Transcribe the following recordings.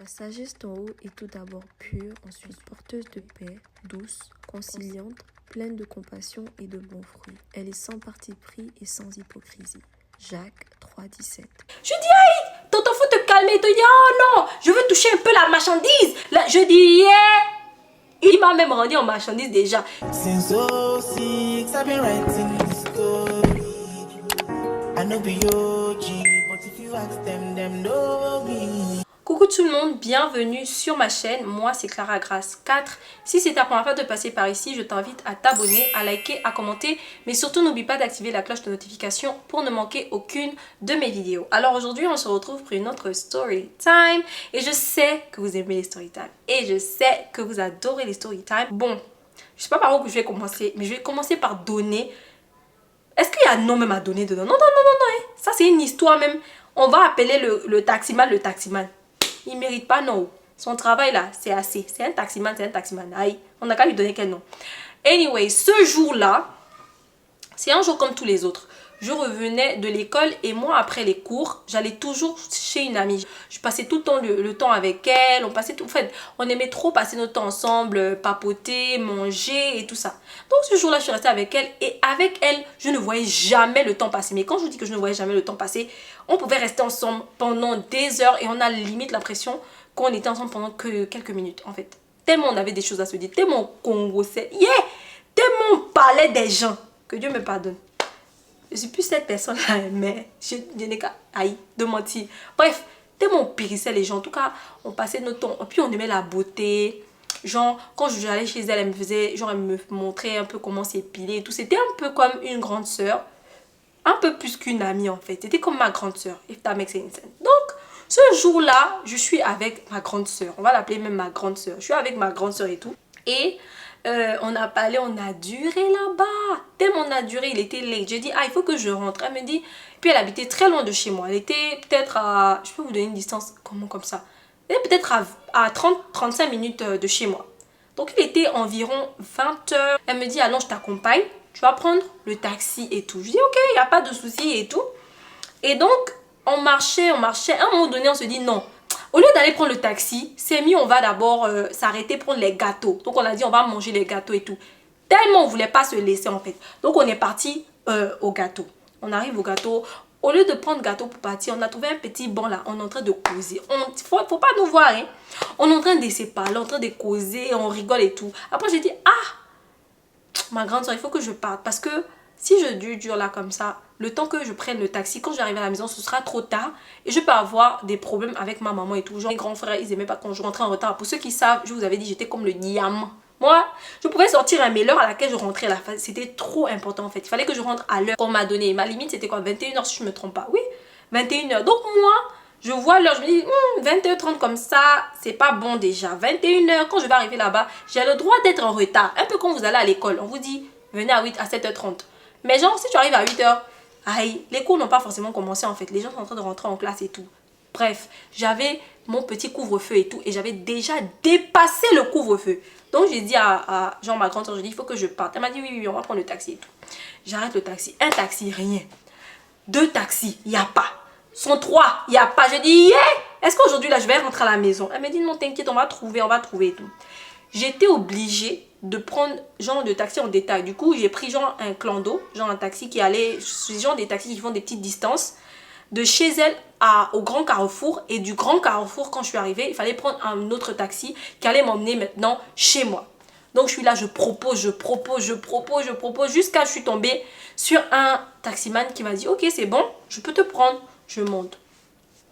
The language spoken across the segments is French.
La sagesse d'en haut est tout d'abord pure, ensuite porteuse de paix, douce, conciliante, pleine de compassion et de bons fruits. Elle est sans parti pris et sans hypocrisie. Jacques 3,17. Je dis, aïe, tonton, faut te calmer. Il te dit, oh non, je veux toucher un peu la marchandise. Là, je dis, yeah. Il m'a même rendu en marchandise déjà. Since 06, I've been writing this story. I know be OG, but if you ask them know me. Coucou tout le monde, bienvenue sur ma chaîne. Moi, c'est Clara Grace 4. Si c'est ta première fois de passer par ici, je t'invite à t'abonner, à liker, à commenter. Mais surtout, n'oublie pas d'activer la cloche de notification pour ne manquer aucune de mes vidéos. Alors aujourd'hui, on se retrouve pour une autre story time. Et je sais que vous aimez les story time. Et je sais que vous adorez les story time. Bon, je sais pas par où que je vais commencer, mais je vais commencer par donner. Est-ce qu'il y a un nom même à donner dedans? Non, hein. Ça, c'est une histoire même. On va appeler le taximan le taximan. Il ne mérite pas, non. Son travail là, c'est assez. C'est un taximan, c'est un taximan. Aïe, on n'a qu'à lui donner quel nom. Anyway, ce jour-là, c'est un jour comme tous les autres. Je revenais de l'école et moi, après les cours, j'allais toujours chez une amie. Je passais tout le temps le temps avec elle. On passait tout, en fait, on aimait trop passer notre temps ensemble, papoter, manger et tout ça. Donc ce jour-là, je suis restée avec elle et avec elle, je ne voyais jamais le temps passer. Mais quand je vous dis que je ne voyais jamais le temps passer, on pouvait rester ensemble pendant des heures et on a limite l'impression qu'on était ensemble pendant que quelques minutes en fait. Tellement on avait des choses à se dire, tellement on conversait, tellement on parlait des gens, que Dieu me pardonne. Je suis plus cette personne-là, mais je n'ai qu'à de mentir. Bref, tellement on périssait les gens. En tout cas, on passait notre temps. Et puis on aimait la beauté. Genre, quand j'allais chez elle, elle me faisait, genre, elle me montrait un peu comment s'épiler et tout. C'était un peu comme une grande sœur. Un peu plus qu'une amie en fait. C'était comme ma grande sœur. If that makes any sense. Donc, ce jour-là, je suis avec ma grande sœur. On va l'appeler même ma grande sœur. Je suis avec ma grande sœur et tout. Et on a parlé, on a duré là-bas. Tellement on a duré, il était late. J'ai dit, il faut que je rentre. Elle me dit, puis elle habitait très loin de chez moi. Elle était peut-être à, je peux vous donner une distance, comment comme ça. Elle était peut-être à 30-35 minutes de chez moi. Donc il était environ 20 h. Elle me dit, allons, je t'accompagne. Tu vas prendre le taxi et tout. Je dis, ok, il n'y a pas de souci et tout. Et donc, on marchait. À un moment donné, on se dit, non. Au lieu d'aller prendre le taxi, c'est mieux, on va d'abord s'arrêter, prendre les gâteaux. Donc, on a dit, on va manger les gâteaux et tout. Tellement on ne voulait pas se laisser, en fait. Donc, on est parti au gâteau. On arrive au gâteau. Au lieu de prendre gâteau pour partir, on a trouvé un petit banc là. On est en train de causer. Faut pas nous voir, hein. On est en train de se parler, en train de causer, on rigole et tout. Après, j'ai dit, ma grande soeur, il faut que je parte. Parce que si je dure là comme ça, le temps que je prenne le taxi, quand j'arrive à la maison, ce sera trop tard. Et je peux avoir des problèmes avec ma maman et tout. Genre, mes grands frères, ils aimaient pas quand je rentrais en retard. Pour ceux qui savent, je vous avais dit, j'étais comme le diamant. Moi, je pouvais sortir mais l'heure à laquelle je rentrais, c'était trop important en fait. Il fallait que je rentre à l'heure qu'on m'a donné. Ma limite, c'était quoi? 21 h si je me trompe pas. Oui, 21 h. Donc moi, je vois l'heure, je me dis, 20 h 30 comme ça, c'est pas bon déjà. 21 h, quand je vais arriver là-bas, j'ai le droit d'être en retard. Un peu comme vous allez à l'école, on vous dit, venez à 7 h 30. Mais genre, si tu arrives à 8 h, les cours n'ont pas forcément commencé en fait. Les gens sont en train de rentrer en classe et tout. Bref, j'avais mon petit couvre-feu et tout. Et j'avais déjà dépassé le couvre-feu. Donc j'ai dit à genre ma grande soeur, je dis, il faut que je parte. Elle m'a dit, oui, on va prendre le taxi et tout. J'arrête le taxi. Un taxi, rien. 2 taxis, il n'y a pas. Sont 3, il n'y a pas. Je dis, est-ce qu'aujourd'hui là, je vais rentrer à la maison? Elle m'a dit, non, t'inquiète, on va trouver et tout. J'étais obligée de prendre genre de taxi en détail. Du coup, j'ai pris genre un clando, genre un taxi qui allait, c'est genre des taxis qui font des petites distances. De chez elle au Grand Carrefour. Et du Grand Carrefour, quand je suis arrivée, il fallait prendre un autre taxi qui allait m'emmener maintenant chez moi. Donc je suis là, je propose, jusqu'à je suis tombée sur un taximan qui m'a dit, ok, c'est bon, je peux te prendre. Je monte.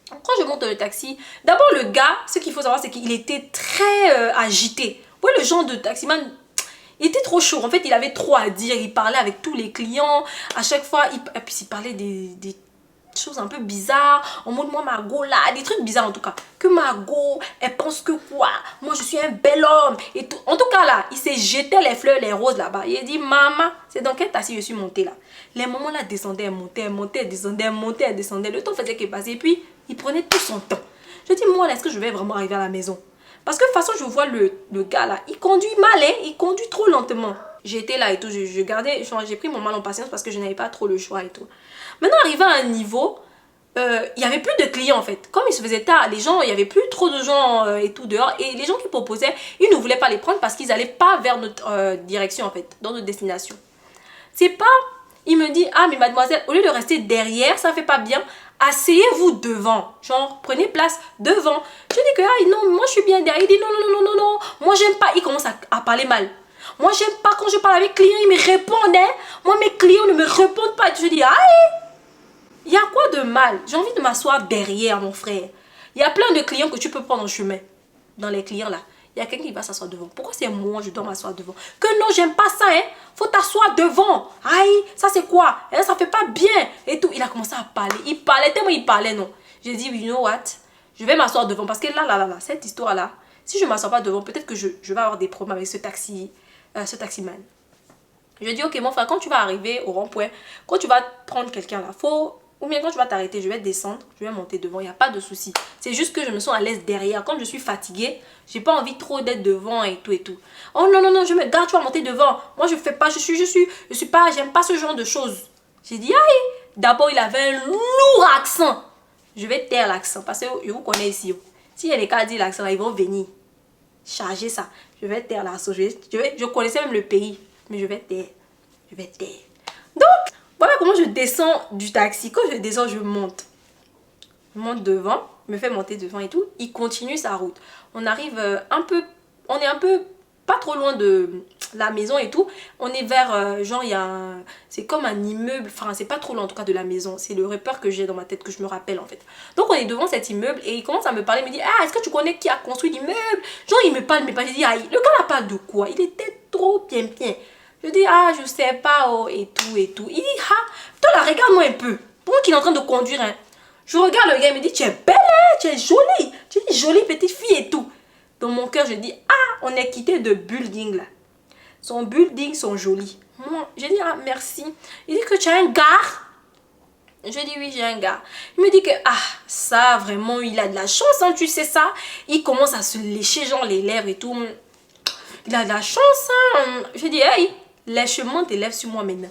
Quand je monte dans le taxi, d'abord le gars, ce qu'il faut savoir, c'est qu'il était très agité. Oui, le genre de taximan, il était trop chaud. En fait, il avait trop à dire. Il parlait avec tous les clients. À chaque fois, et puis il parlait des choses un peu bizarres. En mode, moi, Margot, là, des trucs bizarres en tout cas. Que Margot, elle pense que quoi? Moi, je suis un bel homme. Et tout. En tout cas, là, il s'est jeté les fleurs, les roses là-bas. Il a dit, maman, c'est dans quel taxi je suis montée là? Les moments là descendaient, elle montait, elle descendait. Le temps faisait qu'elle passait. Et puis, il prenait tout son temps. Je dis, moi, là, est-ce que je vais vraiment arriver à la maison? Parce que de toute façon, je vois le gars là, il conduit mal, hein? Il conduit trop lentement. J'étais là et tout, j'ai pris mon mal en patience parce que je n'avais pas trop le choix et tout. Maintenant, arrivé à un niveau, il n'y avait plus de clients en fait. Comme il se faisait tard, les gens, il n'y avait plus trop de gens et tout dehors. Et les gens qui proposaient, ils ne voulaient pas les prendre parce qu'ils n'allaient pas vers notre direction en fait, dans notre destination. C'est pas, il me dit, ah mais mademoiselle, au lieu de rester derrière, ça fait pas bien, asseyez-vous devant. Genre, prenez place devant. Je dis que, ah non, moi je suis bien derrière. Il dit, non, non, non, non, non, non, moi j'aime pas. Il commence à parler mal. Moi j'aime pas quand je parle avec les clients, ils me répondent. Hein. Moi mes clients ne me répondent pas. Je dis, ah, il y a quoi de mal? J'ai envie de m'asseoir derrière mon frère. Il y a plein de clients que tu peux prendre en chemin. Dans les clients là, il y a quelqu'un qui va s'asseoir devant. Pourquoi c'est moi je dois m'asseoir devant? Que non, j'aime pas ça, hein. Faut t'asseoir devant. Aïe, ça c'est quoi? Hein, ça fait pas bien. Et tout. Il a commencé à parler. Il parlait tellement il parlait, non. J'ai dit, you know what? Je vais m'asseoir devant. Parce que là, cette histoire-là, si je ne m'assois pas devant, peut-être que je vais avoir des problèmes avec ce taximan. Je dis, ok mon frère, quand tu vas arriver au rond-point, quand tu vas prendre quelqu'un là, ou bien quand tu vas t'arrêter, je vais descendre, je vais monter devant, il n'y a pas de souci. C'est juste que je me sens à l'aise derrière. Quand je suis fatiguée, j'ai pas envie trop d'être devant et tout et tout. Oh non, non, non, je me garde, tu vas monter devant. Moi, je fais pas, je suis pas, j'aime pas ce genre de choses. J'ai dit, aïe. D'abord, il avait un lourd accent. Je vais taire l'accent parce que je vous connais ici. Si il y a des cas dit l'accent, ils vont venir charger ça. Je vais taire l'accent. Je connaissais même le pays, mais je vais taire. Je vais taire. Donc, voilà comment je descends du taxi. Quand je descends, je monte. Je monte devant, me fait monter devant et tout. Il continue sa route. On arrive on est un peu, pas trop loin de la maison et tout. On est vers, genre, il y a c'est comme un immeuble. Enfin, c'est pas trop loin en tout cas de la maison. C'est le repère que j'ai dans ma tête, que je me rappelle en fait. Donc, on est devant cet immeuble et il commence à me parler. Il me dit, ah, est-ce que tu connais qui a construit l'immeuble? Genre, il me parle. J'ai dit, aïe, le gars n'a pas de quoi. Il était trop bien. Je dis, ah, je sais pas, oh, et tout. Il dit, ah, toi là, regarde-moi un peu. Pour moi qu'il est en train de conduire, hein. Je regarde le gars, il me dit, tu es belle, hein, tu es jolie. Tu es une jolie petite fille et tout. Dans mon cœur, je dis, ah, on est quitté de building là. Son building sont jolis. Moi, je dis, ah, merci. Il dit que tu as un gars. Je dis, oui, j'ai un gars. Il me dit que, ah, ça, vraiment, il a de la chance, hein, tu sais ça. Il commence à se lécher, genre, les lèvres et tout. Il a de la chance, hein. Je dis, hey, lèche-moi tes lèvres sur moi maintenant.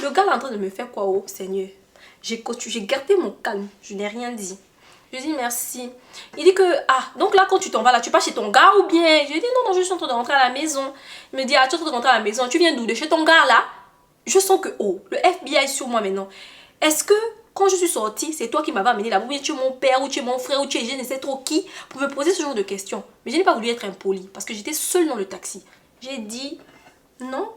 Le gars est en train de me faire quoi, oh Seigneur. J'ai gardé mon calme, je n'ai rien dit. Je dis merci. Il dit que, ah, donc là quand tu t'en vas là, tu pars chez ton gars ou bien? Je dis non, je suis en train de rentrer à la maison. Il me dit, ah, tu es en train de rentrer à la maison, tu viens d'où? De chez ton gars là? Je sens que, oh, le FBI est sur moi maintenant. Est-ce que quand je suis sortie, c'est toi qui m'avais amené là? Ou bien tu es mon père, ou tu es mon frère, ou tu es je ne sais trop qui, pour me poser ce genre de questions. Mais je n'ai pas voulu être impoli parce que j'étais seule dans le taxi. J'ai dit non,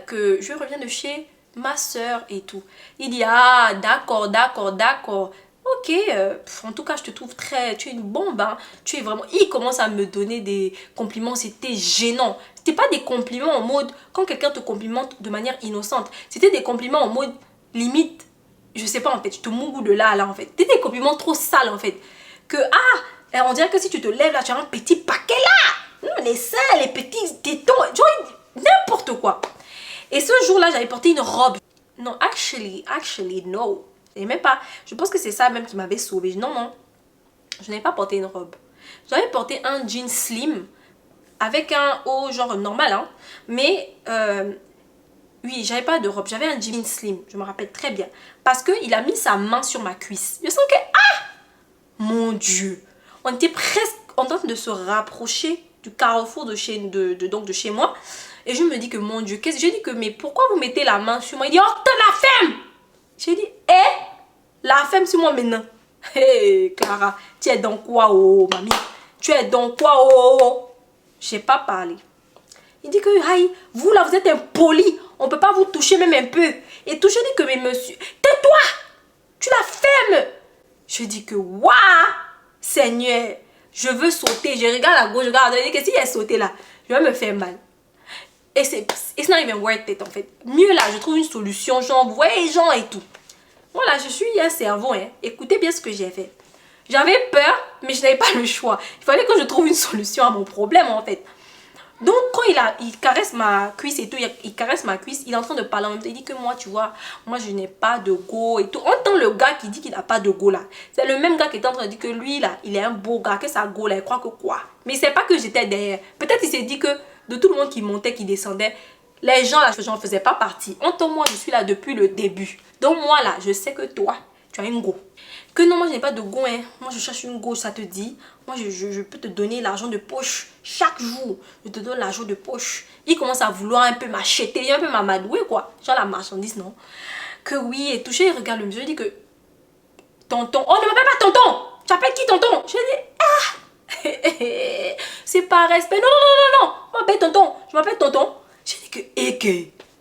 que je reviens de chez ma soeur et tout. Il dit, ah, d'accord. Ok, en tout cas, je te trouve tu es une bombe, hein. Tu es vraiment... Il commence à me donner des compliments, c'était gênant. C'était pas des compliments en mode, quand quelqu'un te complimente de manière innocente. C'était des compliments en mode, limite, je sais pas en fait, je te mouille de là en fait. C'était des compliments trop sales en fait. Que, ah, on dirait que si tu te lèves là, tu as un petit paquet là. Les seins, les petits tétons, genre n'importe quoi. Et ce jour-là, j'avais porté une robe. Non, actually, no. Et même pas, je pense que c'est ça même qui m'avait sauvée. Non, je n'avais pas porté une robe. J'avais porté un jean slim avec un haut genre normal, hein. Mais, oui, j'avais pas de robe. J'avais un jean slim, je me rappelle très bien. Parce qu'il a mis sa main sur ma cuisse. Je sens que, ah, mon Dieu. On était presque en train de se rapprocher du carrefour de chez moi. Et je me dis que, mon Dieu, j'ai dit que, mais pourquoi vous mettez la main sur moi? Il dit, oh, t'as la femme. J'ai dit, la femme sur moi maintenant. Hé, Clara, tu es dans quoi, oh, mamie? Tu es dans quoi, oh? J'ai pas parlé. Il dit que, aïe, vous là, vous êtes impoli. On peut pas vous toucher même un peu. Et tout, je dis que, mais monsieur, tais-toi. Tu la fermes. Je dis que, waouh, Seigneur, je veux sauter. Je regarde à gauche, je regarde à droite. Je dis que si elle sauté là, je vais me faire mal. Et it's not even worth it en fait. Mieux là, je trouve une solution, genre, ouais, genre et tout. Voilà, je suis un cerveau, hein. Écoutez bien ce que j'ai fait. J'avais peur, mais je n'avais pas le choix. Il fallait que je trouve une solution à mon problème en fait. Donc quand il caresse ma cuisse et tout, il caresse ma cuisse, il est en train de parler en même temps. Il dit que moi, tu vois, moi je n'ai pas de go et tout. On entend le gars qui dit qu'il n'a pas de go là. C'est le même gars qui est en train de dire que lui là, il est un beau gars, que sa go là, il croit que quoi. Mais c'est pas que j'étais derrière. Peut-être il s'est dit que de tout le monde qui montait, qui descendait, les gens là, j'en faisais pas partie. Entends-moi, je suis là depuis le début. Donc moi là, je sais que toi, tu as une go. Que non, moi je n'ai pas de go, hein. Moi je cherche une go, ça te dit. Moi je peux te donner l'argent de poche chaque jour. Je te donne l'argent de poche. Il commence à vouloir un peu m'acheter, un peu m'amadouer quoi. Genre la marchandise, non. Que oui, et touché, il regarde le monsieur, il dit que tonton, oh ne m'appelle pas tonton. Tu appelles qui tonton? Je dis ah c'est pas respect. Non, non, non, non, je m'appelle tonton. Je m'appelle tonton. Je dis que et que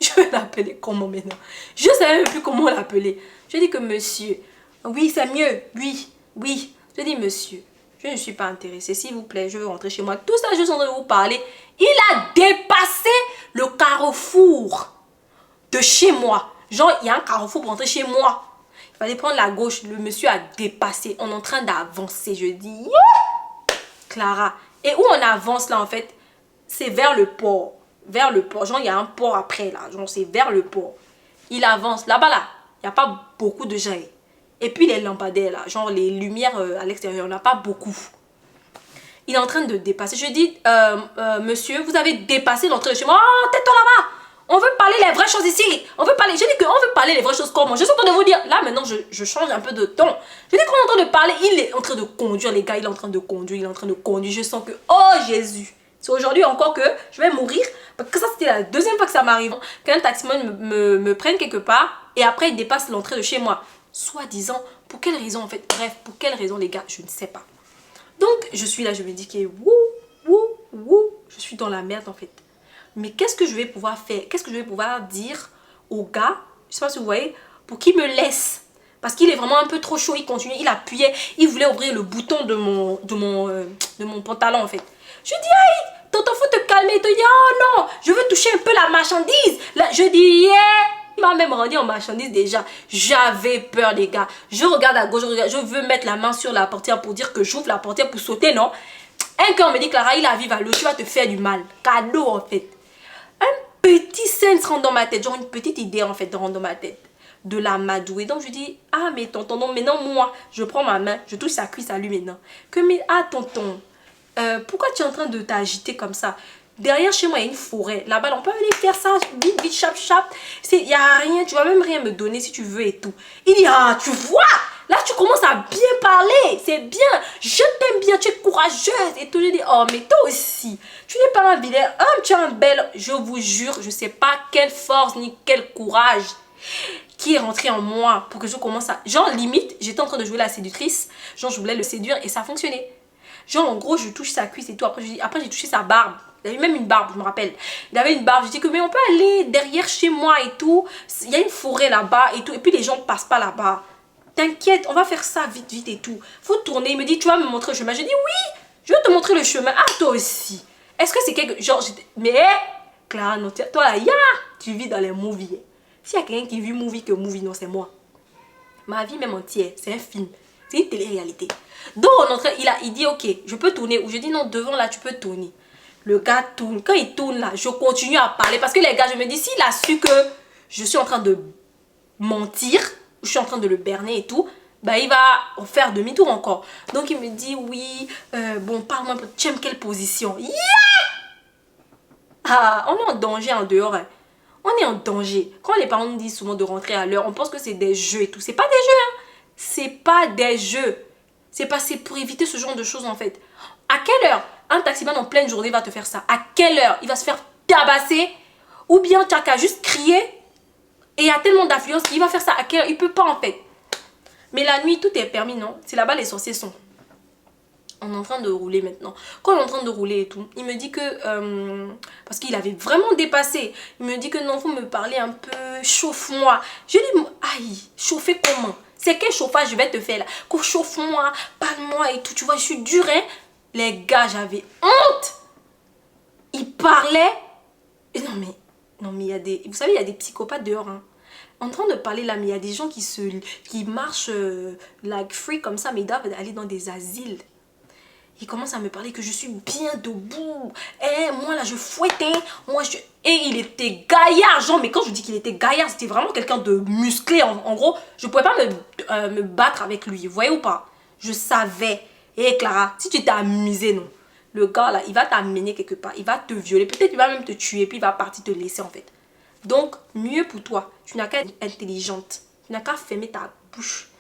je vais l'appeler comment maintenant? Je ne savais même plus comment l'appeler. Je dis que monsieur, oui c'est mieux, oui, oui. Je dis monsieur, je ne suis pas intéressée, s'il vous plaît, je veux rentrer chez moi. Tout ça, je suis en train de vous parler. Il a dépassé le carrefour de chez moi. Genre, il y a un carrefour pour rentrer chez moi. Il fallait prendre la gauche. Le monsieur a dépassé. On est en train d'avancer. Je dis, yeah! Clara. Et où on avance là en fait? C'est vers le port. Vers le port. Genre, il y a un port après là. Genre, c'est vers le port. Il avance. Là-bas là, il n'y a pas beaucoup de gens. Et puis les lampadaires là, genre les lumières à l'extérieur, on n'a pas beaucoup. Il est en train de dépasser. Je dis, monsieur, vous avez dépassé l'entrée de chez moi. Oh, tais-toi là-bas. On veut parler les vraies choses ici. On veut parler. Je dis qu'on veut parler les vraies choses comment. Je suis en train de vous dire. Là maintenant, je change un peu de ton. Je dis qu'on est en train de parler. Il est en train de conduire, les gars. Il est en train de conduire. Il est en train de conduire. Je sens que, oh Jésus. C'est aujourd'hui encore que je vais mourir. Parce que ça, c'était la deuxième fois que ça m'arrive. Qu'un taximan me prenne quelque part. Et après, il dépasse l'entrée de chez moi. Soi-disant, pour quelle raison en fait? Bref, pour quelle raison les gars? Je ne sais pas. Donc, je suis là. Je me dis que, je suis dans la merde en fait. Mais qu'est-ce que je vais pouvoir faire? Qu'est-ce que je vais pouvoir dire au gars? Je sais pas si vous voyez. Pour qu'il me laisse. Parce qu'il est vraiment un peu trop chaud. Il continue. Il appuyait. Il voulait ouvrir le bouton de mon pantalon en fait. Je dis, aïe, tonton, faut te calmer. Il te dit, oh non, je veux toucher un peu la marchandise. Là, je dis, yeah. Il m'a même rendu en marchandise déjà. J'avais peur les gars. Je regarde à gauche, je veux mettre la main sur la portière pour dire que j'ouvre la portière pour sauter, non? Un cœur me dit, Clara, il arrive à l'eau, tu vas te faire du mal. Cadeau en fait. Un petit sens rentre dans ma tête, genre une petite idée en fait rentre dans ma tête. De l'amadouer. Donc je dis, ah mais tonton, non, maintenant moi, je prends ma main, je touche sa cuisse à lui maintenant. Que mais, ah tonton, pourquoi tu es en train de t'agiter comme ça? Derrière chez moi, il y a une forêt. Là-bas, on peut aller faire ça vite, vite, chap, chap. Il n'y a rien, tu vas même rien me donner si tu veux et tout. Il dit, ah, tu vois, là, tu commences à bien parler. C'est bien. Je t'aime bien, tu es courageuse. Et tout, je dis, oh, mais toi aussi. Tu n'es pas un vilain homme, tu es un bel. Je vous jure, je ne sais pas quelle force ni quel courage qui est rentré en moi pour que je commence à... Genre, limite, j'étais en train de jouer la séductrice. Genre, je voulais le séduire et ça fonctionnait. Genre, en gros, je touche sa cuisse et tout. Après, j'ai touché sa barbe. Il avait même une barbe, je me rappelle. Il avait une barbe. Je dis que, mais on peut aller derrière chez moi et tout. Il y a une forêt là-bas et tout. Et puis, les gens ne passent pas là-bas. T'inquiète, on va faire ça vite, vite et tout. Faut tourner. Il me dit, tu vas me montrer le chemin. Je dis, oui, je vais te montrer le chemin. Ah, toi aussi. Est-ce que c'est quelque... Genre, mais, Clara, non, toi là, tu vis dans les movies. S'il y a quelqu'un qui vit movie que movie, non, c'est moi. Ma vie même entière, c'est un film. C'est une télé-réalité. Donc, il dit, ok, je peux tourner. Ou je dis, non, devant là, tu peux tourner. Le gars tourne. Quand il tourne là, je continue à parler. Parce que les gars, je me dis, s'il a su que je suis en train de mentir, je suis en train de le berner et tout, bah, il va faire demi-tour encore. Donc, il me dit, oui, bon, parle-moi un peu. Tu aimes quelle position? Yeah! Ah, on est en danger en dehors. Hein. On est en danger. Quand les parents nous disent souvent de rentrer à l'heure, on pense que c'est des jeux et tout. C'est pas des jeux, hein. C'est pas des jeux. C'est pour éviter ce genre de choses en fait. À quelle heure un taximan en pleine journée va te faire ça? À quelle heure il va se faire tabasser? Ou bien tu as qu'à juste crier? Et il y a tellement d'affluence qu'il va faire ça à quelle heure? Il peut pas en fait. Mais la nuit, tout est permis, non? C'est là-bas les sorciers sont. On est en train de rouler maintenant. Quand on est en train de rouler et tout, il me dit que... parce qu'il avait vraiment dépassé. Il me dit que non, faut me parler un peu. Chauffe-moi. Je lui dis, aïe, chauffer comment? C'est quel chauffage je vais te faire là? Qu'on chauffe-moi, parle-moi et tout. Tu vois, je suis dure, hein? Les gars, j'avais honte. Ils parlaient. Et non, mais il y a des... Vous savez, il y a des psychopathes dehors, hein. En train de parler là, mais il y a des gens qui marchent like free comme ça, mais ils doivent aller dans des asiles. Il commence à me parler que je suis bien debout. Eh, moi là, je fouettais. Et il était gaillard. Genre, mais quand je dis qu'il était gaillard, c'était vraiment quelqu'un de musclé. En gros, je ne pouvais pas me battre avec lui. Vous voyez ou pas? Je savais. Eh Clara, si tu t'es amusée, non. Le gars là, il va t'amener quelque part. Il va te violer. Peut-être il va même te tuer. Puis il va partir te laisser en fait. Donc, mieux pour toi. Tu n'as qu'à être intelligente. Tu n'as qu'à fermer ta bouche.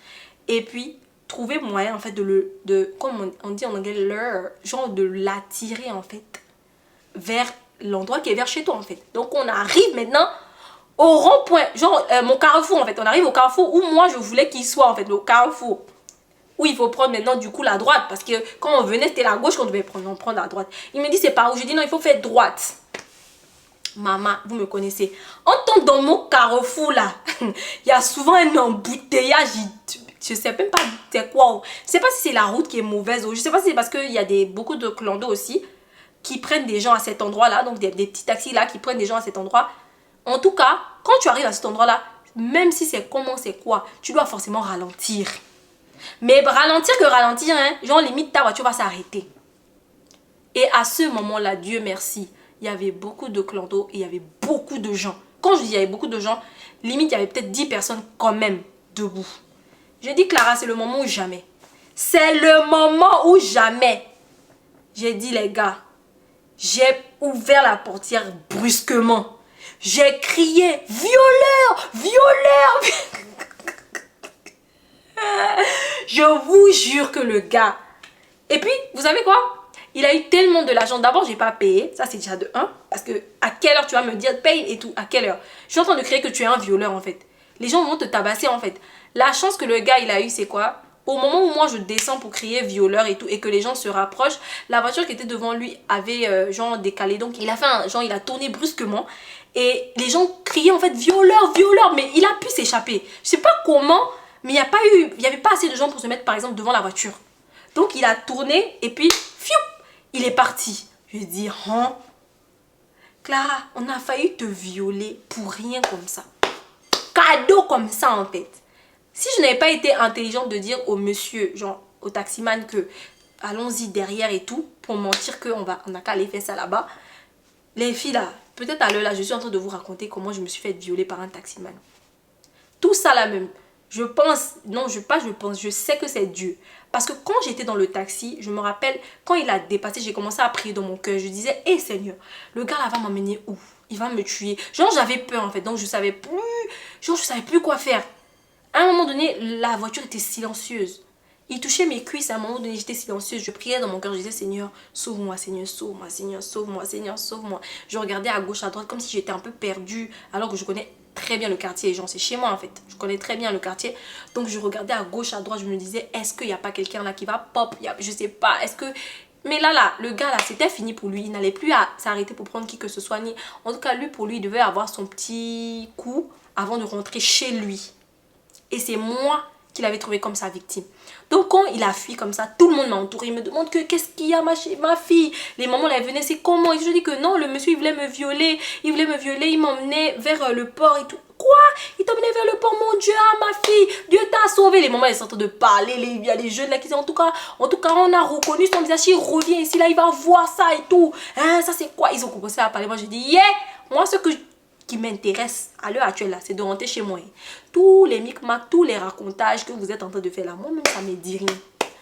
Et puis, trouver moyen, en fait, comme on dit en anglais, genre de l'attirer, en fait, vers l'endroit qui est vers chez toi, en fait. Donc, on arrive maintenant au rond-point, genre mon carrefour, en fait. On arrive au carrefour où moi, je voulais qu'il soit, en fait, le carrefour. Où il faut prendre maintenant, du coup, la droite. Parce que quand on venait, c'était la gauche qu'on devait prendre. On prend la droite. Il me dit, c'est par où? Je dis, non, il faut faire droite. Maman, vous me connaissez. On tombe dans mon carrefour, là. Il y a souvent un embouteillage. Je sais même pas c'est quoi. Je sais pas si c'est la route qui est mauvaise. Ou je sais pas si c'est parce qu'il y a beaucoup de clandos aussi qui prennent des gens à cet endroit-là. Donc, des petits taxis, là, qui prennent des gens à cet endroit. En tout cas, quand tu arrives à cet endroit-là, même si c'est comment, c'est quoi, tu dois forcément ralentir. Mais ralentir que ralentir, hein, genre limite ta voiture va s'arrêter. Et à ce moment-là, Dieu merci, il y avait beaucoup de clandos et il y avait beaucoup de gens. Quand je dis il y avait beaucoup de gens, limite il y avait peut-être 10 personnes quand même debout. J'ai dit Clara, c'est le moment ou jamais. C'est le moment ou jamais. J'ai dit les gars, j'ai ouvert la portière brusquement. J'ai crié violeur, violeur. Je vous jure que le gars. Et puis, vous savez quoi? Il a eu tellement de l'argent. D'abord, j'ai pas payé. Ça, c'est déjà de 1. Parce que à quelle heure tu vas me dire paye et tout? À quelle heure? Je suis en train de crier que tu es un violeur en fait. Les gens vont te tabasser en fait. La chance que le gars il a eu, c'est quoi? Au moment où moi je descends pour crier violeur et tout, et que les gens se rapprochent, la voiture qui était devant lui avait genre décalé. Donc il a fait il a tourné brusquement. Et les gens criaient en fait violeur, violeur. Mais il a pu s'échapper. Je sais pas comment, mais il n'y avait pas assez de gens pour se mettre par exemple devant la voiture. Donc il a tourné et puis fiou, il est parti. Je dis, hein? Clara, on a failli te violer pour rien comme ça. Cadeau comme ça en fait. Si je n'avais pas été intelligente de dire au monsieur, genre au taximan que allons-y derrière et tout, pour mentir qu'on n'a qu'à aller faire ça là-bas. Les filles là, peut-être à l'heure là, je suis en train de vous raconter comment je me suis fait violer par un taximan. Tout ça là même. Je pense, je sais que c'est Dieu. Parce que quand j'étais dans le taxi, je me rappelle, quand il a dépassé, j'ai commencé à prier dans mon cœur. Je disais, hé Seigneur, le gars là va m'emmener où? Il va me tuer. Genre j'avais peur en fait, donc je savais plus quoi faire. À un moment donné, la voiture était silencieuse. Il touchait mes cuisses, à un moment donné, j'étais silencieuse. Je priais dans mon cœur, je disais, Seigneur, sauve-moi, Seigneur, sauve-moi, Seigneur, sauve-moi, Seigneur, sauve-moi. Je regardais à gauche, à droite, comme si j'étais un peu perdue, alors que je connais très bien le quartier. Genre, c'est chez moi, en fait. Je connais très bien le quartier. Donc, je regardais à gauche, à droite, je me disais, est-ce qu'il n'y a pas quelqu'un là qui va pop? Je sais pas, est-ce que... Mais là, le gars là, c'était fini pour lui. Il n'allait plus à s'arrêter pour prendre qui que ce soit. En tout cas, lui, pour lui, il devait avoir son petit coup avant de rentrer chez lui. Et c'est moi qu'il avait trouvé comme sa victime. Donc quand il a fui comme ça, tout le monde m'a entouré. Il me demande que qu'est-ce qu'il y a ma fille. Les mamans là venaient, c'est comment? Et je dis que non, le monsieur il voulait me violer. Il m'emmenait vers le port et tout. Quoi? Il t'emmenait vers le port, mon Dieu, ah ma fille, Dieu t'a sauvé. Les mamans elles sont en train de parler, il y a les jeunes là qui disent en tout cas on a reconnu son visage, il revient ici là, il va voir ça et tout. Hein, ça c'est quoi? Ils ont commencé à parler, moi je dis yeah, moi ce qui m'intéresse à l'heure actuelle là, c'est de rentrer chez moi. Tous les micmacs, tous les racontages que vous êtes en train de faire là, moi même ça me dit rien.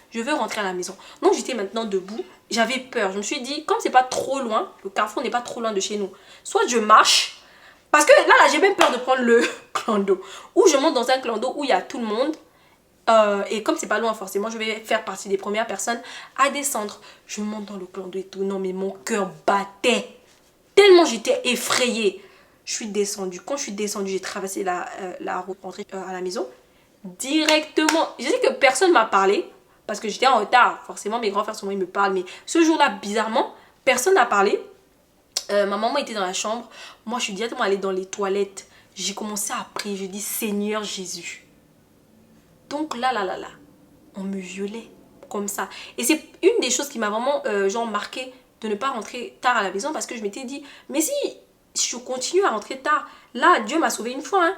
Je veux rentrer à la maison. Donc j'étais maintenant debout, j'avais peur. Je me suis dit, comme c'est pas trop loin, le carrefour n'est pas trop loin de chez nous, soit je marche, parce que là j'ai même peur de prendre le clando, ou je monte dans un clando où il y a tout le monde. Et comme c'est pas loin forcément, je vais faire partie des premières personnes à descendre. Je monte dans le clando et tout. Non mais mon cœur battait tellement j'étais effrayée. Je suis descendue. Quand je suis descendue, j'ai traversé la route pour rentrer à la maison. Directement, je sais que personne m'a parlé parce que j'étais en retard. Forcément, mes grands frères souvent ils me parlent. Mais ce jour-là, bizarrement, personne n'a parlé. Ma maman était dans la chambre. Moi, je suis directement allée dans les toilettes. J'ai commencé à prier. Je dis Seigneur Jésus. Donc là, on me violait comme ça. Et c'est une des choses qui m'a vraiment marqué de ne pas rentrer tard à la maison parce que je m'étais dit, mais si je continue à rentrer tard, là, Dieu m'a sauvé une fois, hein.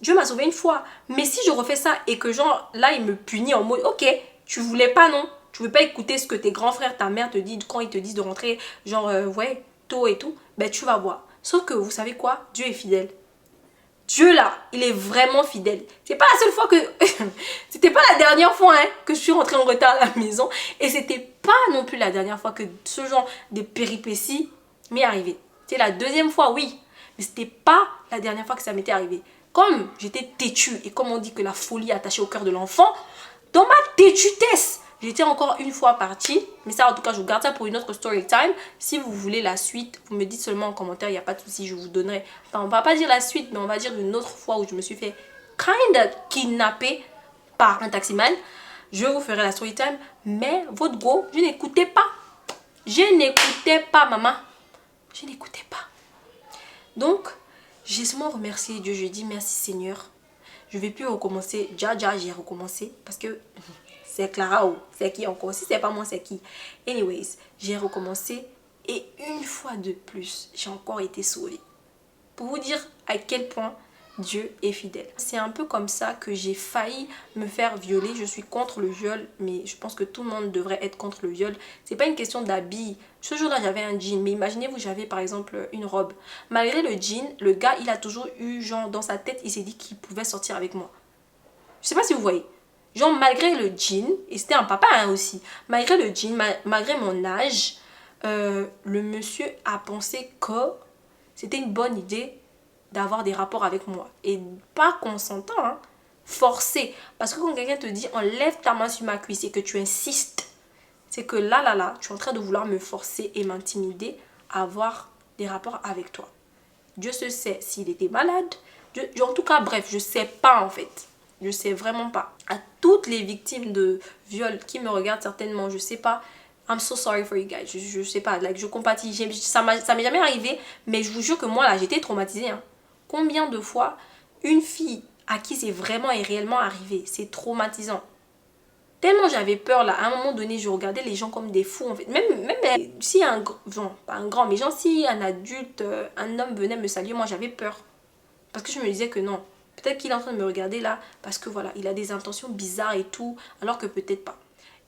Dieu m'a sauvé une fois. Mais si je refais ça et que genre, là, il me punit en mode, ok, tu voulais pas, non? Tu veux pas écouter ce que tes grands frères, ta mère te dit quand ils te disent de rentrer, genre, ouais, tôt et tout, ben tu vas voir. Sauf que, vous savez quoi? Dieu est fidèle. Dieu là, il est vraiment fidèle. C'est pas la seule fois que... c'était pas la dernière fois hein, que je suis rentrée en retard à la maison. Et c'était pas non plus la dernière fois que ce genre de péripéties m'est arrivé. C'est la deuxième fois, oui. Mais c'était pas la dernière fois que ça m'était arrivé. Comme j'étais têtue et comme on dit que la folie est attachée au cœur de l'enfant, dans ma têtutesse, j'étais encore une fois partie. Mais ça, en tout cas, je vous garde ça pour une autre story time. Si vous voulez la suite, vous me dites seulement en commentaire, il n'y a pas de souci, je vous donnerai. Enfin, on va pas dire la suite, mais on va dire une autre fois où je me suis fait kinda kidnapper par un taximan. Je vous ferai la story time. Mais votre go, je n'écoutais pas. Je n'écoutais pas, maman. Je n'écoutais pas. Donc, j'ai seulement remercié Dieu. Je lui ai dit merci Seigneur. Je ne vais plus recommencer. Déjà, j'ai recommencé. Parce que c'est Clara ou c'est qui encore. Si c'est pas moi, c'est qui. Anyways, j'ai recommencé. Et une fois de plus, j'ai encore été sauvée. Pour vous dire à quel point Dieu est fidèle. C'est un peu comme ça que j'ai failli me faire violer. Je suis contre le viol, mais je pense que tout le monde devrait être contre le viol. C'est pas une question d'habit. Ce jour-là, j'avais un jean, mais imaginez-vous, j'avais par exemple une robe. Malgré le jean, le gars, il a toujours eu, genre, dans sa tête, il s'est dit qu'il pouvait sortir avec moi. Je sais pas si vous voyez. Genre, malgré le jean, et c'était un papa hein, aussi, malgré le jean, malgré mon âge, le monsieur a pensé que c'était une bonne idée d'avoir des rapports avec moi. Et pas consentant, hein, forcé. Parce que quand quelqu'un te dit enlève ta main sur ma cuisse et que tu insistes, c'est que là, tu es en train de vouloir me forcer et m'intimider à avoir des rapports avec toi. Dieu se sait s'il était malade. En tout cas, bref, je sais pas en fait. Je sais vraiment pas. À toutes les victimes de viol qui me regardent certainement, je sais pas. I'm so sorry for you guys. Je sais pas, like, je compatis. Ça m'est jamais arrivé, mais je vous jure que moi là, j'étais traumatisée. Hein. Combien de fois une fille à qui c'est vraiment et réellement arrivé, c'est traumatisant. Tellement j'avais peur là, à un moment donné, je regardais les gens comme des fous en fait. Même si un genre, pas un grand, mais genre si un adulte, un homme venait me saluer, moi j'avais peur. Parce que je me disais que non, peut-être qu'il est en train de me regarder là, parce que voilà, il a des intentions bizarres et tout, alors que peut-être pas.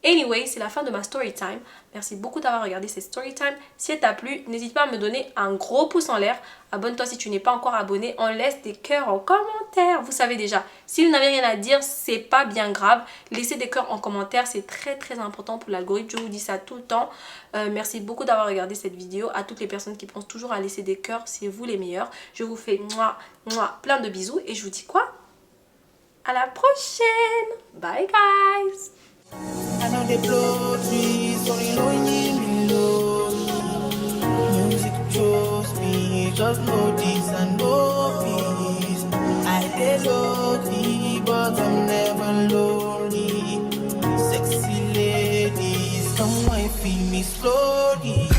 Anyway, c'est la fin de ma story time. Merci beaucoup d'avoir regardé cette story time. Si elle t'a plu, n'hésite pas à me donner un gros pouce en l'air. Abonne-toi si tu n'es pas encore abonné. On laisse des cœurs en commentaire. Vous savez déjà, si vous n'avez rien à dire, c'est pas bien grave. Laissez des cœurs en commentaire, c'est très très important pour l'algorithme. Je vous dis ça tout le temps. Merci beaucoup d'avoir regardé cette vidéo. À toutes les personnes qui pensent toujours à laisser des cœurs, c'est vous les meilleurs. Je vous fais plein de bisous et je vous dis quoi? À la prochaine. Bye guys. I know they blow trees, only knowing below. Music chose me, just know this and know peace. I dey lonely, but I'm never lonely. Sexy ladies, come and feel me slowly.